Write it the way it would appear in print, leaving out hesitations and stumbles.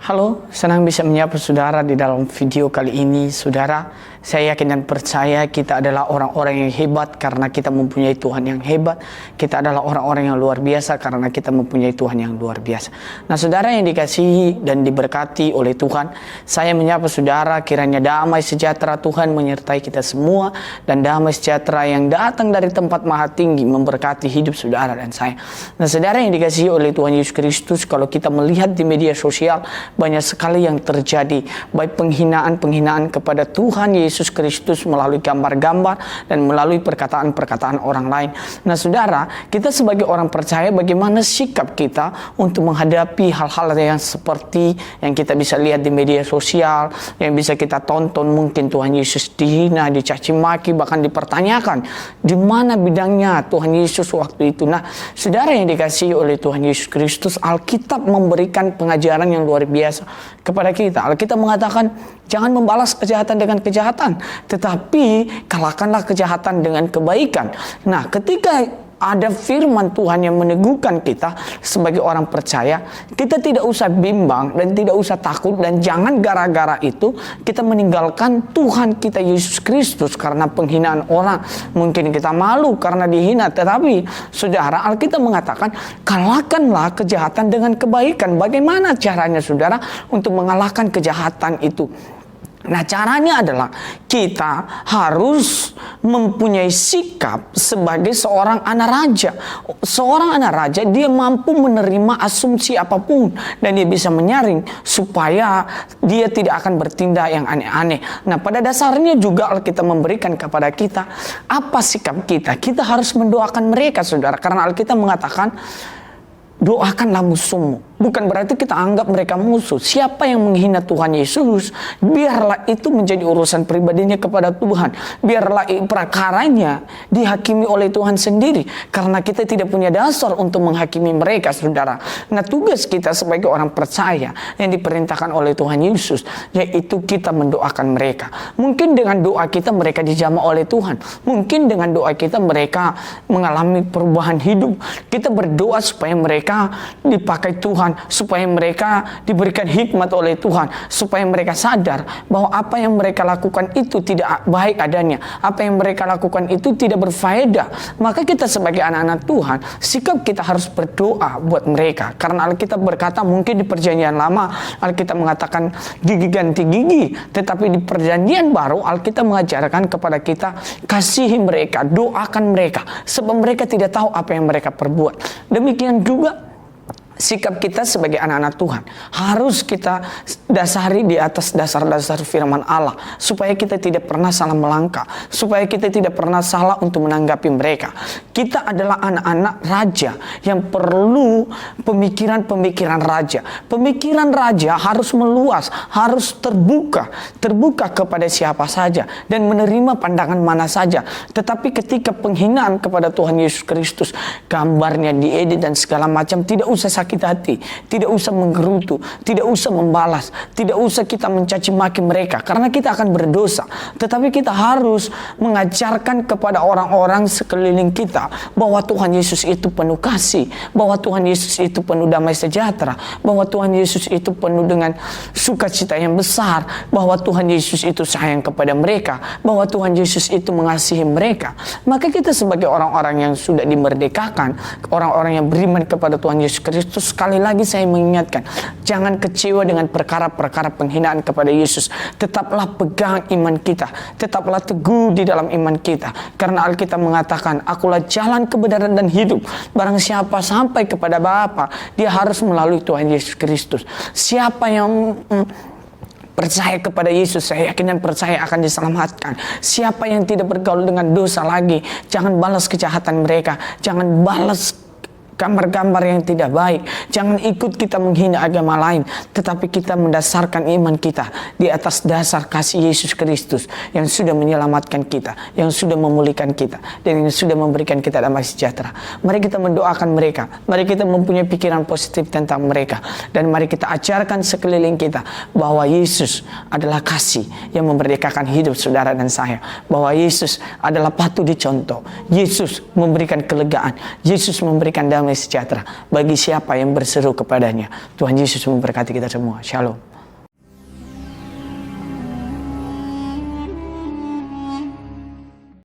Halo, senang bisa menyapa saudara di dalam video kali ini. Saudara, saya yakin dan percaya kita adalah orang-orang yang hebat karena kita mempunyai Tuhan yang hebat. Kita adalah orang-orang yang luar biasa karena kita mempunyai Tuhan yang luar biasa. Nah, saudara yang dikasihi dan diberkati oleh Tuhan, saya menyapa saudara kiranya damai sejahtera Tuhan menyertai kita semua, dan damai sejahtera yang datang dari tempat maha tinggi memberkati hidup saudara dan saya. Nah, saudara yang dikasihi oleh Tuhan Yesus Kristus, kalau kita melihat di media sosial, banyak sekali yang terjadi, baik penghinaan kepada Tuhan Yesus Kristus melalui gambar-gambar dan melalui perkataan-perkataan orang lain. Nah, saudara, kita sebagai orang percaya, bagaimana sikap kita untuk menghadapi hal-hal yang seperti yang kita bisa lihat di media sosial, yang bisa kita tonton, mungkin Tuhan Yesus dihina, dicaci maki, bahkan dipertanyakan di mana bidangnya Tuhan Yesus waktu itu. Nah, saudara yang dikasihi oleh Tuhan Yesus Kristus, Alkitab memberikan pengajaran yang luar biasa kepada kita. Alkitab mengatakan jangan membalas kejahatan dengan kejahatan, tetapi kalahkanlah kejahatan dengan kebaikan. Nah, ketika ada firman Tuhan yang meneguhkan kita sebagai orang percaya, kita tidak usah bimbang dan tidak usah takut, dan jangan gara-gara itu kita meninggalkan Tuhan kita Yesus Kristus karena penghinaan orang. Mungkin kita malu karena dihina, tetapi saudara, Alkitab mengatakan kalahkanlah kejahatan dengan kebaikan. Bagaimana caranya saudara untuk mengalahkan kejahatan itu? Nah, caranya adalah kita harus mempunyai sikap sebagai seorang anak raja. Seorang anak raja, dia mampu menerima asumsi apapun dan dia bisa menyaring supaya dia tidak akan bertindak yang aneh-aneh. Nah, pada dasarnya juga Alkitab memberikan kepada kita apa sikap kita. Kita harus mendoakan mereka, saudara, karena Alkitab mengatakan doakanlah musuhmu. Bukan berarti kita anggap mereka musuh. Siapa yang menghina Tuhan Yesus, biarlah itu menjadi urusan pribadinya kepada Tuhan. Biarlah perkaranya dihakimi oleh Tuhan sendiri, karena kita tidak punya dasar untuk menghakimi mereka, saudara. Nah, tugas kita sebagai orang percaya yang diperintahkan oleh Tuhan Yesus, yaitu kita mendoakan mereka. Mungkin dengan doa kita mereka dijamah oleh Tuhan. Mungkin dengan doa kita mereka mengalami perubahan hidup. Kita berdoa supaya mereka dipakai Tuhan, supaya mereka diberikan hikmat oleh Tuhan, supaya mereka sadar bahwa apa yang mereka lakukan itu tidak baik adanya, apa yang mereka lakukan itu tidak berfaedah. Maka kita sebagai anak-anak Tuhan, sikap kita harus berdoa buat mereka, karena Alkitab berkata, mungkin di perjanjian lama Alkitab mengatakan gigi ganti gigi, tetapi di perjanjian baru Alkitab mengajarkan kepada kita, kasihi mereka, doakan mereka, sebab mereka tidak tahu apa yang mereka perbuat. Demikian juga sikap kita sebagai anak-anak Tuhan harus kita dasari di atas dasar-dasar firman Allah, supaya kita tidak pernah salah melangkah, supaya kita tidak pernah salah untuk menanggapi mereka. Kita adalah anak-anak raja yang perlu pemikiran-pemikiran raja. Pemikiran raja harus meluas, harus terbuka kepada siapa saja dan menerima pandangan mana saja. Tetapi ketika penghinaan kepada Tuhan Yesus Kristus, gambarnya diedit dan segala macam, tidak usah sakit hati, tidak usah menggerutu, tidak usah membalas, tidak usah kita mencaci maki mereka, karena kita akan berdosa. Tetapi kita harus mengajarkan kepada orang-orang sekeliling kita bahwa Tuhan Yesus itu penuh kasih, bahwa Tuhan Yesus itu penuh damai sejahtera, bahwa Tuhan Yesus itu penuh dengan sukacita yang besar, bahwa Tuhan Yesus itu sayang kepada mereka, bahwa Tuhan Yesus itu mengasihi mereka. Maka kita sebagai orang-orang yang sudah dimerdekakan, orang-orang yang beriman kepada Tuhan Yesus Kristus, sekali lagi saya mengingatkan, jangan kecewa dengan perkara-perkara penghinaan kepada Yesus. Tetaplah pegang iman kita, tetaplah teguh di dalam iman kita, karena Alkitab mengatakan, akulah jalan, kebenaran dan hidup. Barang siapa sampai kepada Bapa, dia harus melalui Tuhan Yesus Kristus. Siapa yang percaya kepada Yesus, saya yakin dan percaya akan diselamatkan. Siapa yang tidak bergaul dengan dosa lagi, jangan balas kejahatan mereka, jangan balas gambar-gambar yang tidak baik. Jangan ikut kita menghina agama lain, tetapi kita mendasarkan iman kita di atas dasar kasih Yesus Kristus yang sudah menyelamatkan kita, yang sudah memulihkan kita, dan yang sudah memberikan kita damai sejahtera. Mari kita mendoakan mereka, mari kita mempunyai pikiran positif tentang mereka, dan mari kita ajarkan sekeliling kita bahwa Yesus adalah kasih yang memerdekakan hidup saudara dan saya, bahwa Yesus adalah patut dicontoh, Yesus memberikan kelegaan, Yesus memberikan damai damai sejahtera bagi siapa yang berseru kepadanya. Tuhan Yesus memberkati kita semua. Shalom.